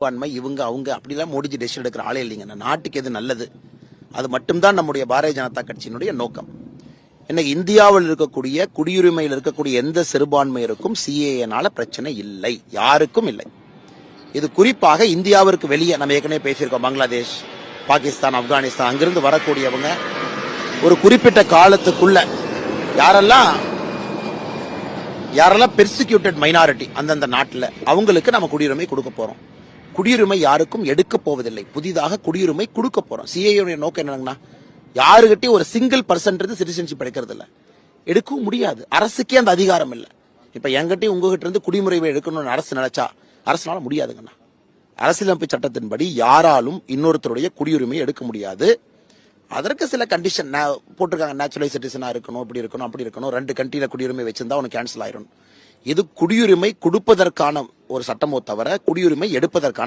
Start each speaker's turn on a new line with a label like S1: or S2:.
S1: இவங்க அவங்க அப்படிலாம் மோடிஜி டெசிஷன் எடுக்கிற ஆளே இல்லைங்க. நாட்டுக்கு எது நல்லது அது மட்டும்தான் நம்முடைய பாரதிய ஜனதா கட்சியினுடைய நோக்கம். இன்னைக்கு இந்தியாவில் இருக்கக்கூடிய குடியுரிமையில் இருக்கக்கூடிய எந்த சிறுபான்மையருக்கும் சிஏஏனால பிரச்சனை இல்லை, யாருக்கும் இல்லை. இது குறிப்பாக இந்தியாவிற்கு வெளியே நம்ம ஏற்கனவே பேசியிருக்கோம். பங்களாதேஷ், பாகிஸ்தான், ஆப்கானிஸ்தான் அங்கிருந்து வரக்கூடியவங்க ஒரு குறிப்பிட்ட காலத்துக்குள்ள யாரெல்லாம் பெர்சிக்யூட்டட் மைனாரிட்டி அந்தந்த நாட்டில் அவங்களுக்கு நம்ம குடியுரிமை கொடுக்க போறோம். குடியுரிமை யாருக்கும் எடுக்க போவதில்லை, புதிதாக குடியுரிமை கொடுக்க போறோம். சிஏஏ நோக்கம் என்னன்னா, யாருகிட்டையும் ஒரு சிங்கிள் பர்சன்ட் சிட்டிசன்ஷிப் எடுக்கிறது இல்லை, எடுக்கவும் முடியாது. அரசுக்கே அந்த அதிகாரம் இல்லை. இப்ப எங்கிட்டையும் உங்ககிட்ட இருந்து குடிமுறைவை எடுக்கணும்னு அரசு நினைச்சா அரசுனால முடியாதுங்கண்ணா. அரசியலமைப்பு சட்டத்தின்படி யாராலும் இன்னொருத்தருடைய குடியுரிமை எடுக்க முடியாது. அதற்கு சில கண்டிஷன் போட்டிருக்காங்க. நேச்சுரல் சிட்டிசனா இருக்கணும், இப்படி இருக்கணும், அப்படி இருக்கணும், 2 கண்ட்ரியில குடியுரிமை வச்சிருந்தா உனக்கு கேன்சல் ஆயிரும். இது குடியுரிமை கொடுப்பதற்கான ஒரு சட்டமோ தவிர குடியுரிமை எடுப்பதற்கான